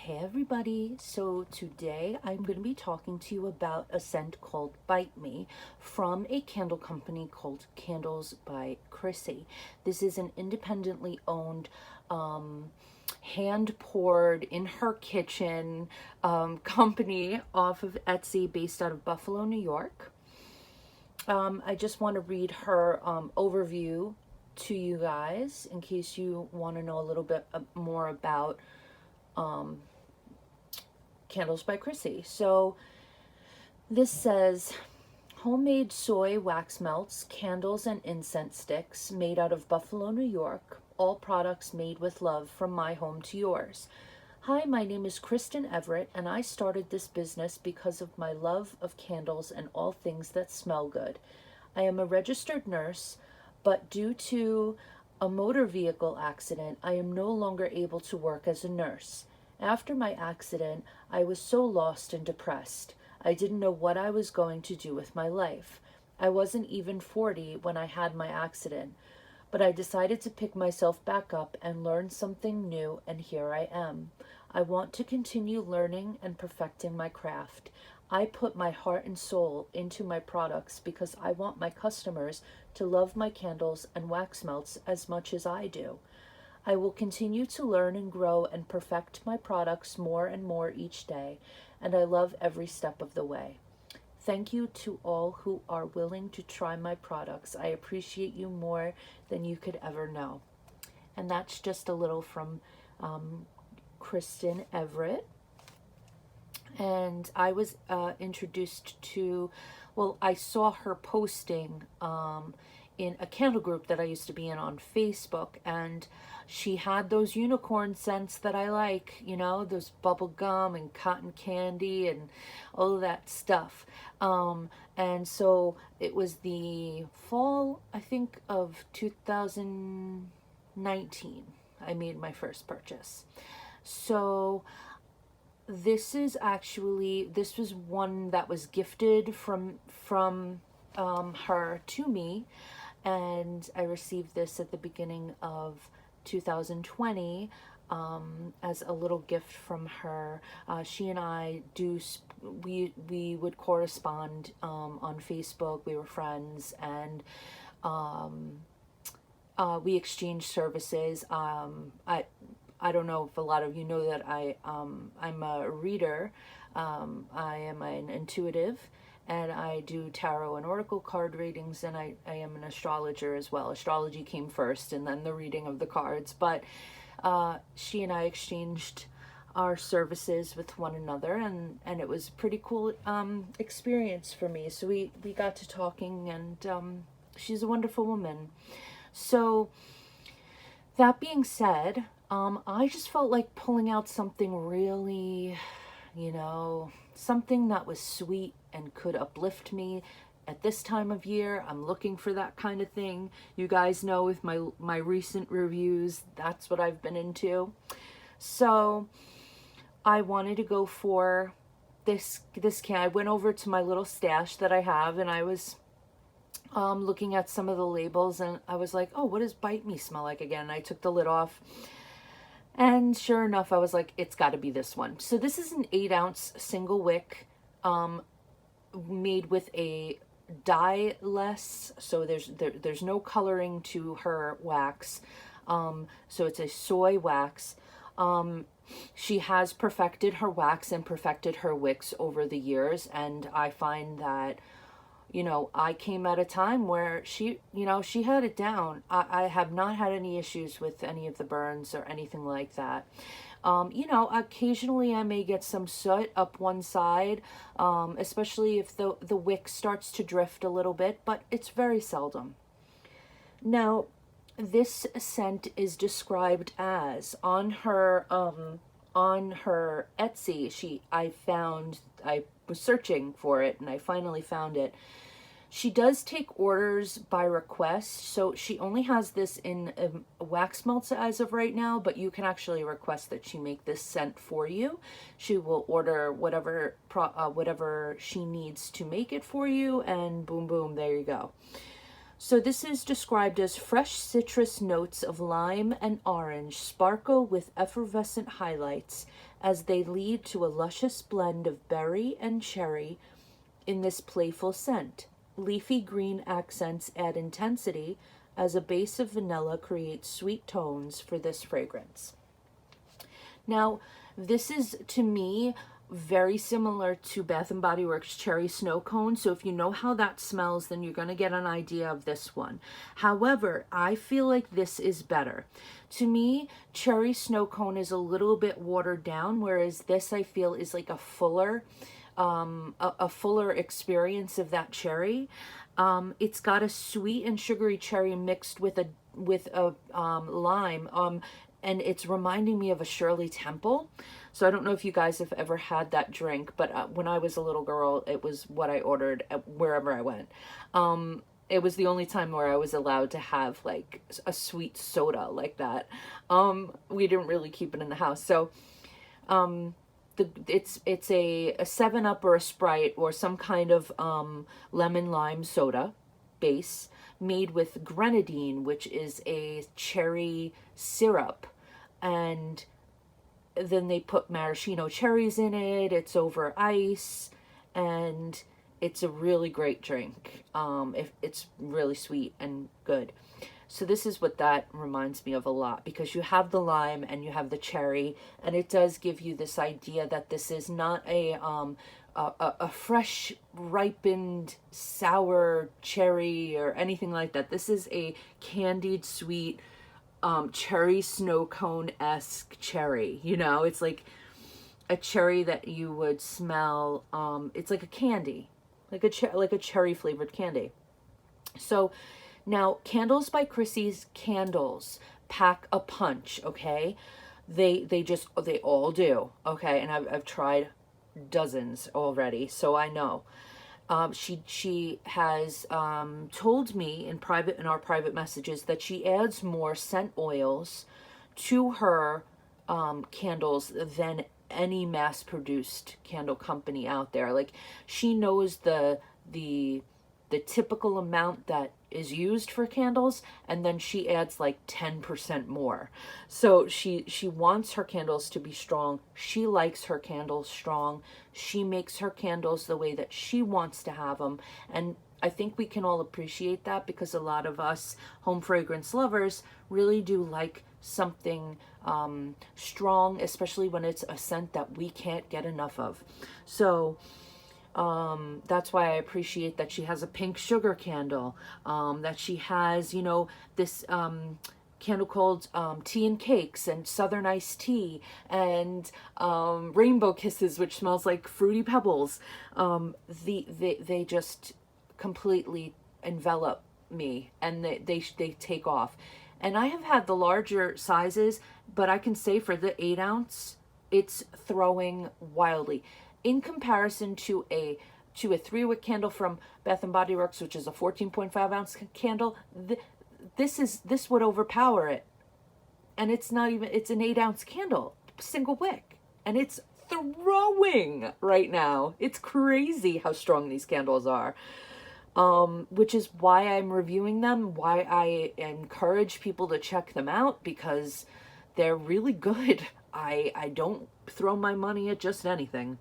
Hey everybody, so today I'm going to be talking to you about a scent called Bite Me from a candle company called Kandles by Krissi. This is an independently owned, hand poured in her kitchen company off of Etsy based out of Buffalo, New York. I just want to read her overview to you guys in case you want to know a little bit more about Kandles by Krissi. So this says, homemade soy wax melts, candles, and incense sticks made out of Buffalo, New York. All products made with love from my home to yours. Hi, my name is Kristen Everett, and I started this business because of my love of candles and all things that smell good. I am a registered nurse, but due to a motor vehicle accident, I am no longer able to work as a nurse. After my accident, I was so lost and depressed. I didn't know what I was going to do with my life. I wasn't even 40 when I had my accident, but I decided to pick myself back up and learn something new, and here I am. I want to continue learning and perfecting my craft. I put my heart and soul into my products because I want my customers to love my candles and wax melts as much as I do. I will continue to learn and grow and perfect my products more and more each day, and I love every step of the way. Thank you to all who are willing to try my products. I appreciate you more than you could ever know. And that's just a little from Kristen Everett. And I was introduced to, well, I saw her posting in a candle group that I used to be in on Facebook, and she had those unicorn scents that I like, you know, those bubble gum and cotton candy and all of that stuff. And so it was the fall, I think, of 2019, I made my first purchase. So this was one that was gifted from her to me, and I received this at the beginning of 2020 as a little gift from her. She and I we would correspond on Facebook. We were friends, and we exchanged services. I don't know if a lot of you know that I'm a reader. I am an intuitive, and I do tarot and oracle card readings, and I am an astrologer as well. Astrology came first and then the reading of the cards, but she and I exchanged our services with one another, and it was a pretty cool experience for me. So we got to talking, and she's a wonderful woman. So that being said, I just felt like pulling out something really, something that was sweet and could uplift me at this time of year. I'm looking for that kind of thing. You guys know with my recent reviews, that's what I've been into. So I wanted to go for this can. I went over to my little stash that I have, and I was looking at some of the labels, and I was like, oh, what does Bite Me smell like again? I took the lid off, and sure enough, I was like, it's got to be this one. So this is an 8-ounce single wick, made with a dye-less, so there's no coloring to her wax. So it's a soy wax. She has perfected her wax and perfected her wicks over the years, and I find that, I came at a time where she had it down. I have not had any issues with any of the burns or anything like that. Occasionally I may get some soot up one side, especially if the wick starts to drift a little bit, but it's very seldom. Now, this scent is described as, on her Etsy, I was searching for it, and I finally found it. She does take orders by request, so she only has this in wax melts as of right now, but you can actually request that she make this scent for you. She will order whatever she needs to make it for you, and boom, boom, there you go. So this is described as fresh citrus notes of lime and orange sparkle with effervescent highlights as they lead to a luscious blend of berry and cherry in this playful scent. Leafy green accents add intensity as a base of vanilla creates sweet tones for this fragrance. Now, this is, to me, very similar to Bath and Body Works Cherry Snow Cone. So if you know how that smells, then you're going to get an idea of this one. However, I feel like this is better. To me, Cherry Snow Cone is a little bit watered down, whereas this I feel is like a fuller experience of that cherry. It's got a sweet and sugary cherry mixed with a lime. And it's reminding me of a Shirley Temple. So I don't know if you guys have ever had that drink, but when I was a little girl, it was what I ordered wherever I went. It was the only time where I was allowed to have like a sweet soda like that. We didn't really keep it in the house. So it's a 7-Up or a Sprite or some kind of lemon lime soda base made with grenadine, which is a cherry syrup, and then they put maraschino cherries in it. It's over ice, and it's a really great drink. It's really sweet and good. So this is what that reminds me of a lot, because you have the lime and you have the cherry, and it does give you this idea that this is not a fresh, ripened, sour cherry or anything like that. This is a candied, sweet, cherry snow cone-esque cherry. You know, it's like a cherry that you would smell. It's like a candy, like a cherry flavored candy. So now, Kandles by Krissi's Kandles pack a punch. Okay, they all do. Okay, and I've tried dozens already, so I know. She has told me in our private messages that she adds more scent oils to her candles than any mass-produced candle company out there. Like, she knows the typical amount that is used for candles, and then she adds like 10% more. So she wants her candles to be strong. She likes her candles strong. She makes her candles the way that she wants to have them. And I think we can all appreciate that, because a lot of us home fragrance lovers really do like something strong, especially when it's a scent that we can't get enough of. So that's why I appreciate that she has a pink sugar candle, that she has, you know, this candle called Tea and Cakes and Southern Iced Tea and Rainbow Kisses, which smells like Fruity Pebbles. They just completely envelop me, and they take off. And I have had the larger sizes, but I can say for the 8-ounce, it's throwing wildly. In comparison to a 3-wick candle from Bath and Body Works, which is a 14.5-ounce candle, this would overpower it. And it's not even, it's an 8-ounce candle, single wick, and it's throwing right now. It's crazy how strong these candles are. Which is why I'm reviewing them, why I encourage people to check them out, because they're really good. I don't throw my money at just anything.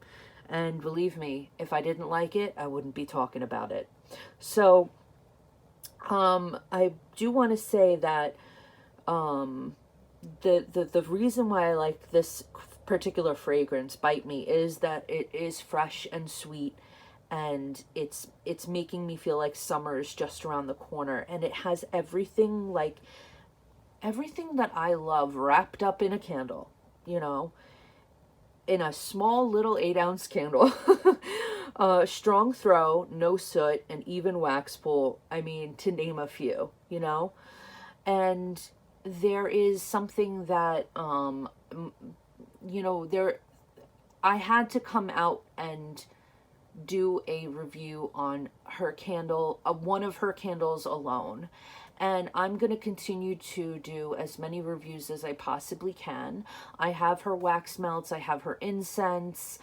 And believe me, if I didn't like it, I wouldn't be talking about it. So, I do want to say that, the reason why I like this particular fragrance, Bite Me, is that it is fresh and sweet, and it's making me feel like summer is just around the corner, and it has everything that I love wrapped up in a candle, you know, in a small little 8-ounce candle. Strong throw, no soot, and even wax pull. I mean, to name a few, you know. And there is something that, you know, I had to come out and do a review on her candle, one of her candles alone. And I'm going to continue to do as many reviews as I possibly can. I have her wax melts. I have her incense.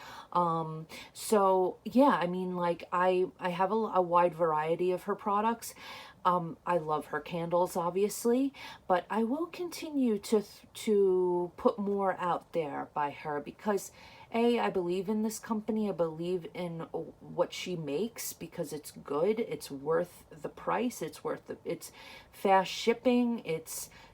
So yeah, I mean, like I have a wide variety of her products. I love her candles, obviously, but I will continue to put more out there by her because I believe in this company. I believe in what she makes because it's good. It's worth the price. It's fast shipping.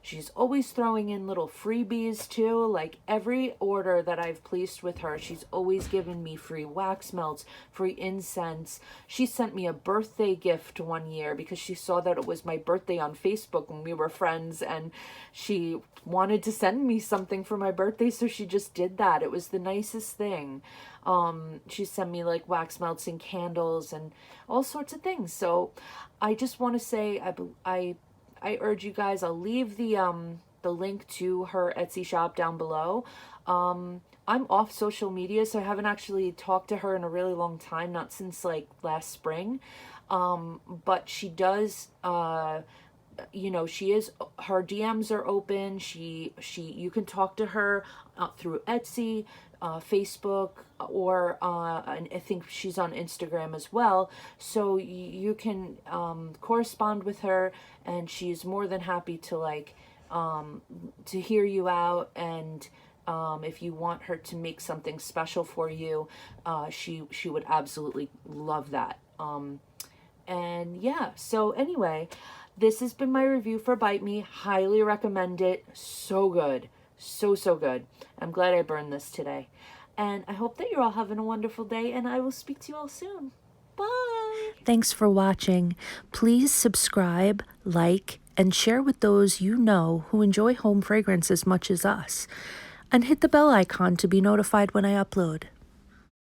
She's always throwing in little freebies too. Like every order that I've placed with her, she's always given me free wax melts, free incense. She sent me a birthday gift one year because she saw that it was my birthday on Facebook when we were friends, and she wanted to send me something for my birthday, so she just did that. It was the nicest thing. She sent me like wax melts and candles and all sorts of things. So I just want to say I urge you guys. I'll leave the link to her Etsy shop down below. I'm off social media, so I haven't actually talked to her in a really long time, not since like last spring. But she does, she is, her DMs are open. You can talk to her through Etsy, Facebook, or and I think she's on Instagram as well. So you can correspond with her, and she's more than happy to to hear you out. And if you want her to make something special for you, she would absolutely love that. And yeah, so anyway, this has been my review for Bite Me. Highly recommend it. So good. So good. I'm glad I burned this today. And I hope that you're all having a wonderful day, and I will speak to you all soon. Bye. Thanks for watching. Please subscribe, like, and share with those you know who enjoy home fragrance as much as us. And hit the bell icon to be notified when I upload.